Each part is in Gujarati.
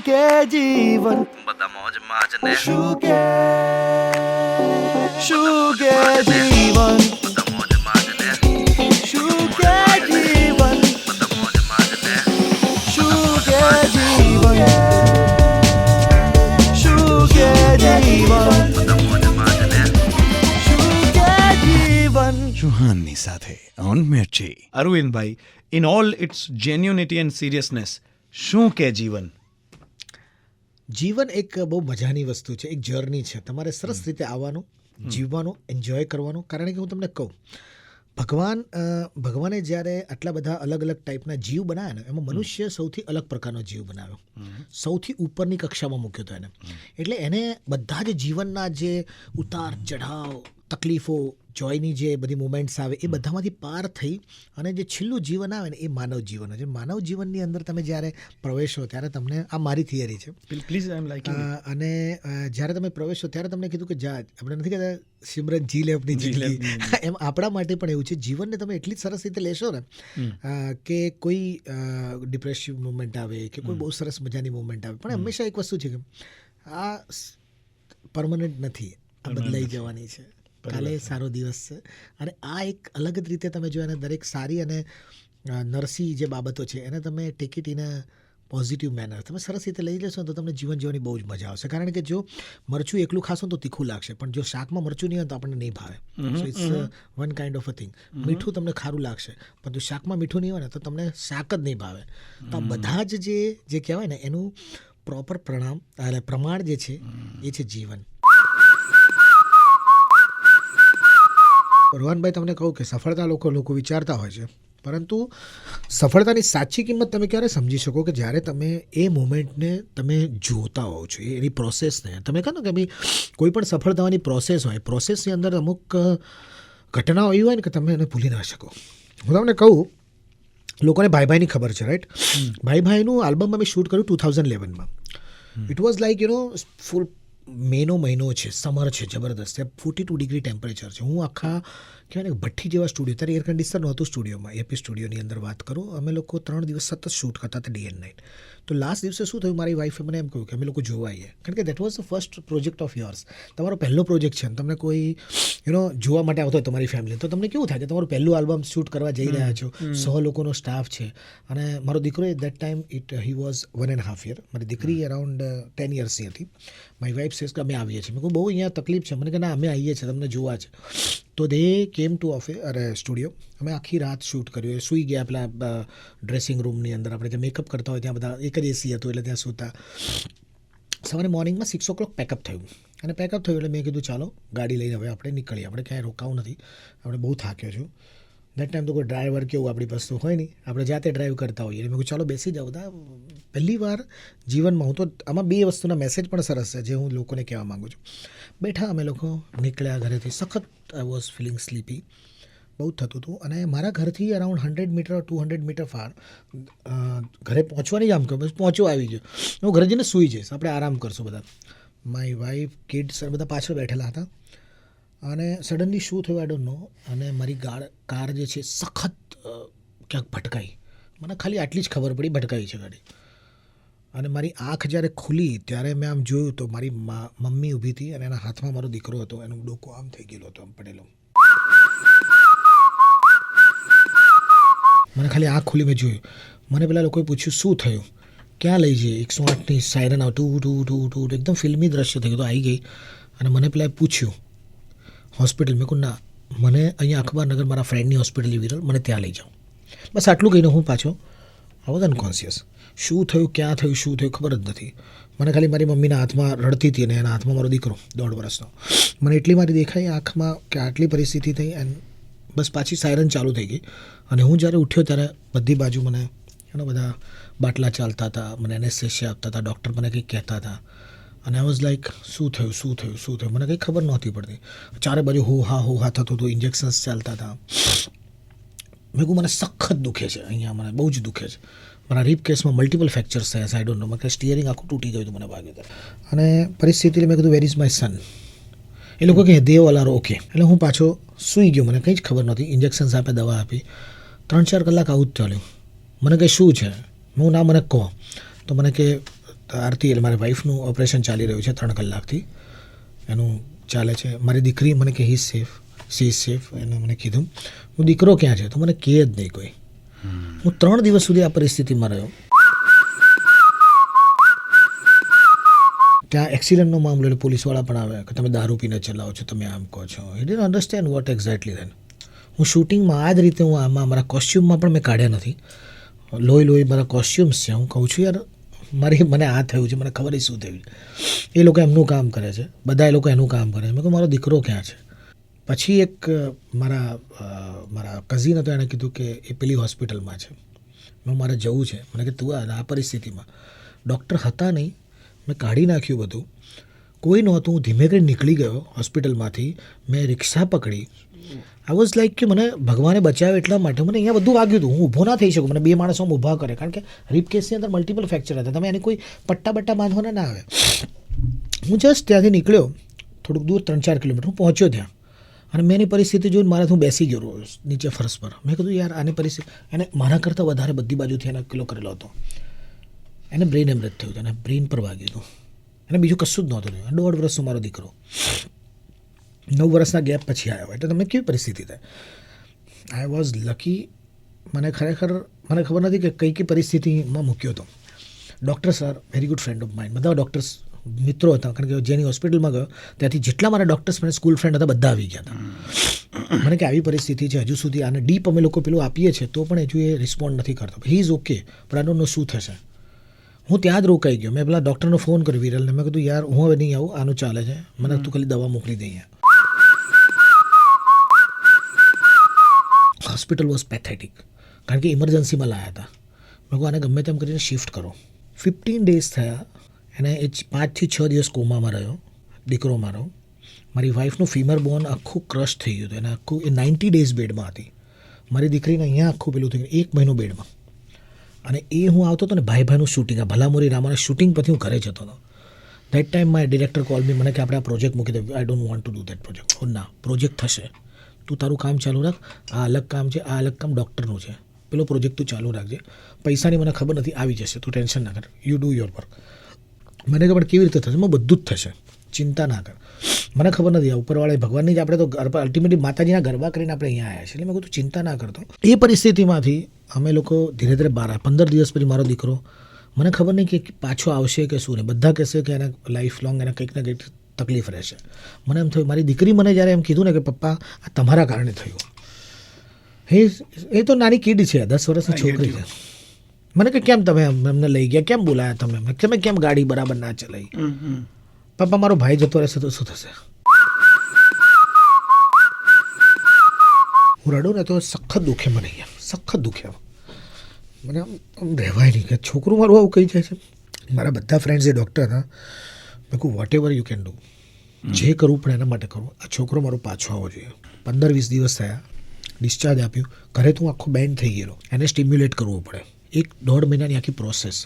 કે જીવન બધા મોજમાં જ ને શું કે જીવન બધા મોજમાં જ ને શું કે જીવન બધા મોજમાં જ ને શું કે જીવન શું કે જીવન બધા મોજમાં જ ને શું કે જીવન ચૌહાણની સાથે on Mirchi. Arvindbhai, in all its genuinity and seriousness, શું કે જીવન? જીવન એક બહુ મજાની વસ્તુ છે, એક જર્ની છે. તમારે સરસ રીતે આવવાનું, જીવવાનું, એન્જોય કરવાનું. કારણ કે હું તમને કહું, ભગવાને જ્યારે આટલા બધા અલગ અલગ ટાઈપના જીવ બનાવ્યા ને, એમાં મનુષ્ય સૌથી અલગ પ્રકારનો જીવ બનાવ્યો, સૌથી ઉપરની કક્ષામાં મૂક્યો હતો એને. એટલે એને બધા જ જીવનના જે ઉતાર ચઢાવ, તકલીફો, જોયની જે બધી મુમેન્ટ્સ આવે એ બધામાંથી પાર થઈ અને જે છેલ્લું જીવન આવે ને એ માનવ જીવન છે. માનવ જીવનની અંદર તમે જ્યારે પ્રવેશો ત્યારે તમને, આ મારી થિયરી છે, પ્લીઝ આઈ એમ લાઈકિંગ અને જ્યારે તમે પ્રવેશો ત્યારે તમને કીધું કે જા, આપણે નથી કહેતા સિમરન જી લે આપણી જિંદગી, એમ આપણા માટે પણ એવું છે. જીવનને તમે એટલી સરસ રીતે લેશો ને કે કોઈ ડિપ્રેસિવ મુમેન્ટ આવે કે કોઈ બહુ સરસ મજાની મુમેન્ટ આવે, પણ હંમેશા એક વસ્તુ છે કે આ પરમનન્ટ નથી, આ બદલાઈ જવાની છે. કાલે સારો દિવસ છે. અને આ એક અલગ જ રીતે તમે જો એને દરેક સારી અને નરસી જે બાબતો છે એને તમે take it in a positive manner તમે સરસ રીતે લઈ લેશો તો તમને જીવન જીવવાની બહુ જ મજા આવશે. કારણ કે જો મરચું એકલું ખાશો તો તીખું લાગશે, પણ જો શાકમાં મરચું નહીં હોય તો આપણને નહીં ભાવે. So it's one kind of a thing. મીઠું તમને ખારું લાગશે, પણ જો શાકમાં મીઠું નહીં હોય ને તો તમને શાક જ નહીં ભાવે. તો આ બધા જ જે કહેવાય ને એનું પ્રોપર પ્રમાણ જે છે એ છે જીવન. રોહનભાઈ, તમને કહું કે સફળતા લોકો વિચારતા હોય છે, પરંતુ સફળતાની સાચી કિંમત તમે ક્યારે સમજી શકો કે જ્યારે તમે એ મોમેન્ટને તમે જોતા હોવ છો, એની પ્રોસેસને. તમે કહો કે ભાઈ કોઈ પણ સફળ થવાની પ્રોસેસ હોય, પ્રોસેસની અંદર અમુક ઘટનાઓ એવી હોય ને કે તમે એને ભૂલી ના શકો. હું તમને કહું, લોકોને ભાઈ ભાઈની ખબર છે, રાઈટ? ભાઈનું આલ્બમ અમે શૂટ કર્યું 2011માં. ઇટ વોઝ લાઈક ફૂલ મેનો મહિનો છે, સમર છે, જબરદસ્ત છે, 42 ડિગ્રી ટેમ્પરેચર છે. હું આખા કહેવાય ને ભઠ્ઠી જેવા સ્ટુડિયો, ત્યારે એર કન્ડિશનર નહોતું સ્ટુડિયોમાં, એપી સ્ટુડિયોની અંદર વાત કરું, અમે લોકો 3 દિવસ સતત શૂટ કરતા હતા, ડે એન્ડ નાઇટ. તો લાસ્ટ દિવસે શું થયું, મારી વાઈફે મને એમ કહ્યું કે અમે લોકો જોવા આવીએ, કારણ કે that was the first project of yours. તમારો પહેલો પ્રોજેક્ટ છે, તમને કોઈ જોવા માટે આવતો હોય તમારી ફેમિલી, તો તમને કેવું થાય કે તમારું પહેલું આલ્બમ શૂટ કરવા જઈ રહ્યા છો, 100 લોકોનો સ્ટાફ છે. અને મારો દીકરો that time he was 1.5 year, મારી દીકરી અરાઉન્ડ 10 yearsની હતી. મારી વાઈફ સેઝ કે અમે આવીએ છીએ. મેં કહું બહુ અહીંયા તકલીફ છે. મને કે ના, અમે આવીએ છીએ, તમને જોવા છે. તો દે કેમ ટુ સ્ટુડિયો. અમે આખી રાત શૂટ કર્યું. સૂઈ ગયા પેલા ડ્રેસિંગ રૂમની અંદર, આપણે જે મેકઅપ કરતા હોય ત્યાં બધા એક જ એસી હતું, એટલે ત્યાં સૂતા. સવારે મોર્નિંગમાં 6 o'clock પેકઅપ થયું. અને પેકઅપ થયું એટલે મેં કીધું ચાલો ગાડી લઈને હવે આપણે નીકળીએ, આપણે ક્યાંય રોકાવું નથી, આપણે બહુ થાક્યો છું. દેટ ટાઈમ તો કોઈ ડ્રાઈવર કેવું આપણી પાસે હોય નહીં, આપણે જાતે ડ્રાઈવ કરતા હોઈએ. એટલે મેં કહ્યું ચાલો બેસી જાઓ. બધા પહેલી વાર જીવનમાં, હું તો આમાં 2 વસ્તુના મેસેજ પણ સરસ છે જે હું લોકોને કહેવા માગું છું. બેઠા અમે લોકો નીકળ્યા ઘરેથી, સખત આઈ વોઝ ફિલિંગ સ્લીપી, બહુ થતું હતું. અને મારા ઘરથી અરાઉન્ડ 100 મીટર 200 મીટર ફાર ઘરે પહોંચવાની જ આમ કહું, પહોંચો આવી ગયો. હું ઘરે જઈને સૂઈ જઈશ, આપણે આરામ કરશું બધા. માય વાઈફ, કિડ્સ બધા પાછળ બેઠેલા હતા. અને સડનલી શું થયું આઈ ડોન્ટ નો, અને મારી કાર જે છે સખત ક્યાંક ભટકાઈ. મને ખાલી આટલી જ ખબર પડી ભટકાઈ છે ગાડી. અને મારી આંખ જ્યારે ખુલી ત્યારે મેં આમ જોયું તો મારી મમ્મી ઊભી હતી અને એના હાથમાં મારો દીકરો હતો, એનું ડોકો આમ થઈ ગયેલો હતો, આમ પડેલો. મને ખાલી આંખ ખુલી, મેં જોયું. મને પેલા લોકોએ પૂછ્યું શું થયું, ક્યાં લઈ જઈએ? 108ની સાયરન આવતું, ટુ એકદમ ફિલ્મી દ્રશ્ય થઈ ગયું. તો આવી ગઈ અને મને પેલા પૂછ્યું હોસ્પિટલ. મેં કહું ના, મને અહીંયા અખબારનગર મારા ફ્રેન્ડની હોસ્પિટલ વિરલ, મને ત્યાં લઈ જાઓ. બસ આટલું કહીને હું પાછો આઈ વોઝ અનકોન્શિયસ. શું થયું, ક્યાં થયું, શું થયું ખબર જ નથી. મને ખાલી મારી મમ્મીના હાથમાં રડતી હતી અને એના હાથમાં મારો દીકરો 1.5 વર્ષનો. મને એટલી મારી દેખાઈ આંખમાં કે આટલી પરિસ્થિતિ થઈ, એન્ડ બસ પાછી સાયરન ચાલુ થઈ ગઈ. અને હું જ્યારે ઉઠ્યો ત્યારે બધી બાજુ મને બધા બાટલા ચાલતા હતા, મને એનેસ્થેસિયા આપતા હતા, ડૉક્ટર મને કંઈક કહેતા હતા. અને આઈ વોઝ લાઈક શું થયું, મને કંઈ ખબર નહોતી પડતી. ચારે બાજુ હો હા થતું હતું, ઇન્જેક્શન્સ ચાલતા હતા. મેં કહું મને સખત દુખે છે અહીંયા, મને બહુ જ દુખે છે. મારા રીપ કેસમાં મલ્ટિપલ ફ્રેક્ચર્સ થયા છે, આઈ ડોન્ટ નો. મને સ્ટિયરિંગ આખું તૂટી ગયું હતું મને વાગ્યું ત્યારે. અને પરિસ્થિતિ મેં કીધું વેર ઇઝ માય સન. એ લોકો કહે દેવ અલારો ઓકે. એટલે હું પાછો સૂઈ ગયો, મને કંઈ જ ખબર નહોતી. ઇન્જેક્શન્સ આપે, દવા આપી. 3-4 કલાક આવું જ ચાલ્યું. મને કહે શું છે? હું ના, મને કહો. તો મને કે આરતી એટલે મારી વાઈફનું ઓપરેશન ચાલી રહ્યું છે 3 કલાકથી એનું ચાલે છે. મારી દીકરી મને કે હી સેફ, સી ઇઝ સેફ. એને મને કીધું હું દીકરો ક્યાં છે તો મને કહે જ નહીં કોઈ. હું 3 દિવસ સુધી આ પરિસ્થિતિમાં રહ્યો. ત્યાં એક્સિડન્ટનો મામલો એટલે પોલીસવાળા પણ આવે કે તમે દારૂ પીને ચલાવો છો, તમે આમ કહો છો. He didn't understand what exactly then. હું શૂટિંગમાં આ જ રીતે હું આમાં મારા કોસ્ચ્યુમમાં પણ મેં કાઢ્યા નથી. લોહી મારા કોસ્ચ્યુમ્સ છે. હું કહું છું યાર મને આ થયું છે, મને ખબર નહીં શું થયું. એ લોકો એમનું કામ કરે છે, બધા એ લોકો એનું કામ કરે છે. મેં કહું મારો દીકરો ક્યાં છે? પછી એક મારા કઝિન હતો, એણે કીધું કે એ પેલી હોસ્પિટલમાં છે. મારે જવું છે. મને કે તું આ પરિસ્થિતિમાં ડૉક્ટર હતા નહીં, મેં કાઢી નાખ્યું બધું, કોઈ નહોતું. હું ધીમે કરીને નીકળી ગયો હોસ્પિટલમાંથી. મેં રિક્ષા પકડી. આઈ વોઝ લાઈક કે મને ભગવાને બચાવ્યો એટલા માટે. મને અહીંયા બધું વાગ્યું હતું, હું ઊભો ના થઈ શકું. મને 2 માણસો ઊભા કરે, કારણ કે રીપ કેસની અંદર મલ્ટિપલ ફ્રેક્ચર હતા. તમે એની કોઈ પટ્ટા બાંધવાના ના આવે. હું જસ્ટ ત્યાંથી નીકળ્યો, થોડુંક દૂર 3-4 કિલોમીટર. હું પહોંચ્યો ત્યાં અને મેં એની પરિસ્થિતિ જોઈને મારે હું બેસી ગયો નીચે ફરસ પર. મેં કીધું યાર આની પરિસ્થિતિ, એને મારા કરતાં વધારે બધી બાજુથી એને કિલો કરેલો હતો. એને બ્રેન હેમરેજ થયું હતું, એને બ્રેન પર વાગ્યું હતું. એને બીજું કશું જ નહોતું થયું. 1.5 વર્ષનો મારો દીકરો 9 વર્ષના ગેપ પછી આવ્યો. એટલે તમને કેવી પરિસ્થિતિ થાય. I was lucky. મને ખબર નથી કે કઈ પરિસ્થિતિમાં મૂક્યો હતો. Doctor sir very good friend of mind. બધા ડૉક્ટર્સ મિત્રો હતા, કારણ કે જેની હોસ્પિટલમાં ગયો ત્યાંથી જેટલા મારા ડૉક્ટર્સ મને સ્કૂલ ફ્રેન્ડ હતા બધા આવી ગયા હતા. મને કે આવી પરિસ્થિતિ છે, હજુ સુધી આને ડીપ અમે લોકો પેલું આપીએ છીએ તો પણ હજુ એ રિસ્પોન્ડ નથી કરતો. હી ઇઝ ઓકે, પણ આઈ ડોન્ટ નો શું થશે. હું ત્યાં જ રોકાઈ ગયો. મેં પેલા ડૉક્ટરનો ફોન કર્યો વિરલને. મેં કીધું યાર હું હવે નહીં આવું, આનું ચાલે છે, મને તું ખાલી દવા મોકલી દે. હોસ્પિટલ વોઝ પેથેટિક, કારણ કે ઇમરજન્સીમાં લાવ્યા હતા. મેં કહું આને ગમે તેમ કરીને શિફ્ટ કરો. 15 ડેઝ થયા. એને એ 5 થી 6 દિવસ કોમામાં રહ્યો દીકરો મારો. મારી વાઈફનું ફીમર બોન આખું ક્રશ થઈ ગયું હતું. એને આખું એ 90 ડેઝ બેડમાં હતી. મારી દીકરીને અહીંયા આખું પેલું થઈ ગયું, 1 મહિનો બેડમાં. અને એ હું આવતો હતો ને ભાઈનું શૂટિંગ, આ ભલામોરી રામાના શૂટિંગ પછી હું ઘરે જતો હતો. That time my director call me, મને કે આપણે આ પ્રોજેક્ટ મૂકી દે. I don't want to do that project. ના, પ્રોજેક્ટ થશે, તું તારું કામ ચાલુ રાખ. આ અલગ કામ છે, આ અલગ કામ ડૉક્ટરનું છે. પેલો પ્રોજેક્ટ તું ચાલુ રાખજે. પૈસાની મને ખબર નથી, આવી જશે, તું ટેન્શન ના કર. You do your work. મને ખબર કેવી રીતે થશે, એમાં બધું જ થશે, ચિંતા ના કર. મને ખબર નથી, આ ઉપરવાળા ભગવાનની જ આપણે તો અલ્ટિમેટલી માતાજીના ગરબા કરીને આપણે અહીંયા આવ્યા છીએ. એટલે મેં કહું તું ચિંતા ના કરતો. એ પરિસ્થિતિમાંથી અમે લોકો ધીરે ધીરે બહાર આવ્યા. 15 દિવસ પછી મારો દીકરો, મને ખબર નહીં કે પાછો આવશે કે શું. ને બધા કહેશે કે એને લાઈફ લોંગ એને કંઈક ને કંઈક તકલીફ રહેશે. મને એમ થયું, મારી દીકરી મને જ્યારે એમ કીધું ને કે પપ્પા આ તમારા કારણે થયું. એ તો નાની કીડ છે, 10 વર્ષની છોકરી છે. મને કે કેમ તમે એમને લઈ ગયા, કેમ બોલાયા તમે કેમ ગાડી બરાબર ના ચલાવી. પપ્પા મારો ભાઈ જતો રહેશે તો શું થશે. હું રડું ને તો સખત દુખે મને, યાર સખત દુખે. મને આમ રહેવાય નહીં કે છોકરું મારું આવું કહી જાય છે. મારા બધા ફ્રેન્ડ્સ એ ડૉક્ટર હતા. મેં કહું whatever you can do, જે કરવું પડે એના માટે કરવું. આ છોકરો મારો પાછો આવવો જોઈએ. 15-20 દિવસ થયા, ડિસ્ચાર્જ આપ્યું. ઘરે તો હું આખો બેન્ડ થઈ ગયેલો. એને સ્ટિમ્યુલેટ કરવું પડે. 1-1.5 મહિનાની આખી પ્રોસેસ.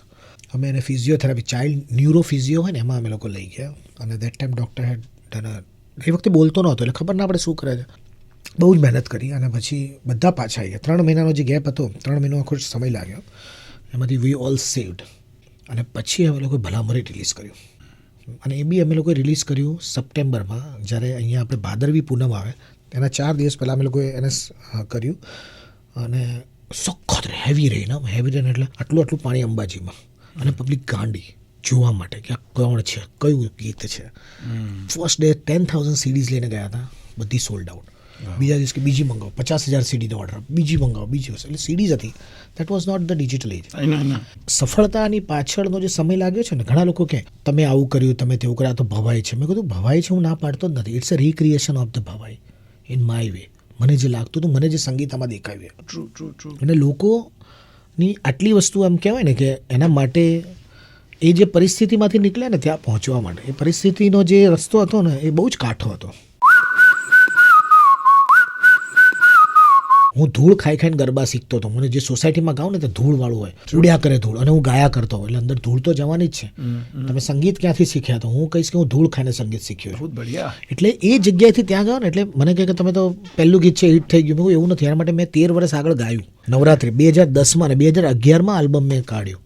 અમે એને ફિઝિયોથેરાપી, ચાઇલ્ડ ન્યુરો ફિઝિયો હોય ને એમાં અમે લોકો લઈ ગયા. અને that time doctor had done. એ વખતે બોલતો નહોતો એટલે ખબર ના પડે શું કરે છે. બહુ જ મહેનત કરી અને પછી બધા પાછા આવી ગયા. 3 મહિનાનો જે ગેપ હતો, 3 મહિનો આખો સમય લાગ્યો. એમાંથી વી ઓલ સેવ્ડ. અને પછી અમે લોકોએ ભલામરી રિલીઝ કર્યું. અને એ બી અમે લોકોએ રિલીઝ કર્યું સપ્ટેમ્બરમાં, જ્યારે અહીંયા આપણે ભાદરવી પૂનમ આવે એના 4 દિવસ પહેલાં અમે લોકોએ એને કર્યું. અને સખત હેવી રેન, હેવી રેન એટલે આટલું પાણી અંબાજીમાં. અને પબ્લિક ગાંડી જોવા માટે કે આ કોણ છે, કયું ગીત છે. ફર્સ્ટ ડે 10,000 CDs લઈને ગયા હતા, બધી સોલ્ડ આઉટ. બીજા દિવસ કે બીજી મંગાવો, 50,000 CDનો ઓર્ડર, બીજી મંગાવો, બીજી વસ્તુ. એટલે CDs હતી. That was not the digital age. સફળતાની પાછળનો જે સમય લાગ્યો છે ને, ઘણા લોકો કહે તમે આવું કર્યું, તમે તેવું કર્યા, તો ભવાઈ છે. મેં કીધું ભવાઈ છે હું ના પાડતો જ નથી. It's a recreation of the Bhavai in my way. મને જે લાગતું હતું, મને જે સંગીતામાં દેખાવ્યું. ટ્રુ. અને લોકોની આટલી વસ્તુ એમ કહેવાય ને કે એના માટે એ જે પરિસ્થિતિમાંથી નીકળ્યા ને ત્યાં પહોંચવા માટે, એ પરિસ્થિતિનો જે રસ્તો હતો ને એ બહુ જ કાઠો હતો. હું ધૂળ ખાઈને ગરબા શીખતો હતો. મને જે સોસાયટીમાં ગાઉં ને તે ધૂળવાળું હોય, ઉડ્યા કરે ધૂળ, અને હું ગાયા કરતો હોય. એટલે અંદર ધૂળ તો જવાની જ છે. તમે સંગીત ક્યાંથી શીખ્યા? તો હું કહીશ કે હું ધૂળ ખાઈને સંગીત શીખ્યો છું. એટલે એ જગ્યાએથી ત્યાં ગયો ને એટલે મને કહે કે તમે તો પહેલું ગીત છે હિટ થઈ ગયું. એવું નથી. એના માટે મેં 13 વર્ષ આગળ ગાયું. નવરાત્રિ 2010માં અને 2011માં આલ્બમ મેં કાઢ્યું.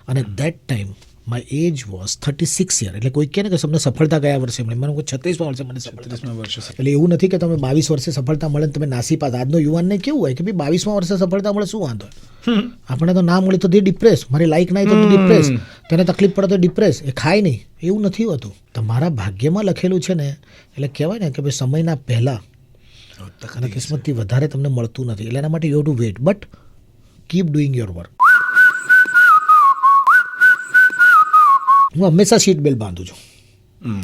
અને that time my age was 36 year. એટલે કોઈ કહે ને કે તમને સફળતા ગયા વર્ષે મળે, મને 36મા વર્ષે મને સફળતા. 30મા વર્ષે એટલે એવું નથી કે તમે 22 વર્ષે સફળતા મળે ને તમે નાસીપાસ. આજનો યુવાનને કેવું હોય કે ભાઈ 22મા વર્ષે સફળતા મળે શું વાંધો હોય? આપણે તો ના મળે તો તે ડિપ્રેસ, મારી લાઈક ના તો ડિપ્રેસ, તેને તકલીફ પડે તો ડિપ્રેસ, એ ખાય નહીં, એવું નથી હોતું. તમારા ભાગ્યમાં લખેલું છે ને, એટલે કહેવાય ને કે ભાઈ સમયના પહેલાં અને કિસ્મતથી વધારે તમને મળતું નથી. એટલે એના માટે you have to wet, but keep doing your work. હું હંમેશા સીટ બેલ્ટ બાંધું છું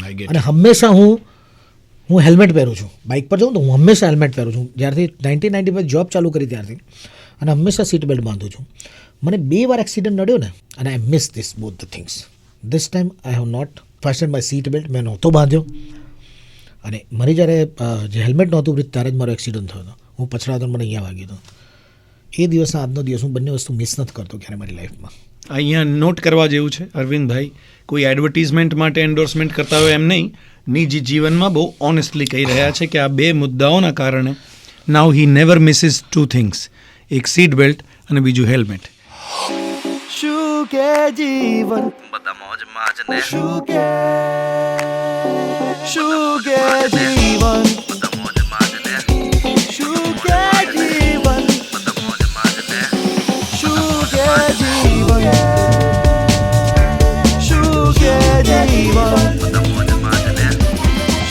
આઈ ગેટ. અને હંમેશા હું હેલ્મેટ પહેરું છું. બાઇક પર જાઉં તો હું હંમેશા હેલ્મેટ પહેરું છું. જ્યારથી 1995 જોબ ચાલુ કરી ત્યારથી, અને હંમેશા સીટ બેલ્ટ બાંધું છું. મને 2 વાર એક્સિડન્ટ નડ્યો ને, અને I miss this both the things. This time I have not fasten my seat belt. મેં નહોતો બાંધ્યો, અને મારી જ્યારે જે હેલ્મેટ નહોતું ત્યારે જ મારો એક્સિડન્ટ થયો હતો. હું પછડાતો મને અહીંયા વાગ્યો હતો. એ દિવસના આજનો દિવસ હું બંને વસ્તુ મિસ નથી કરતો ક્યારે મારી લાઈફમાં. અહીંયા નોટ કરવા જેવું છે અરવિંદભાઈ, કોઈ એડવર્ટિઝમેન્ટ માટે એન્ડોર્સમેન્ટ કરતા હોય એમ નહીં, નિજી જીવનમાં બહુ ઓનેસ્ટલી કહી રહ્યા છે કે આ 2 મુદ્દાઓના કારણે નાવ હી નેવર મિસિસ 2 થિંગ્સ, એક સીટ બેલ્ટ અને બીજું હેલ્મેટ. શું કે જીવન, બધા મોજમાં જ ને શું કે જીવન, બધા મોજમાં જ ને શું કે જીવન, બધા મોજમાં જ ને શું કે જીવન, શું કે જીવન, બધા મોજમાં જ ને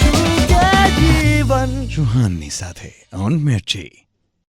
શું કે જીવન. ચૌહાણની સાથે ઓન મિર્ચી.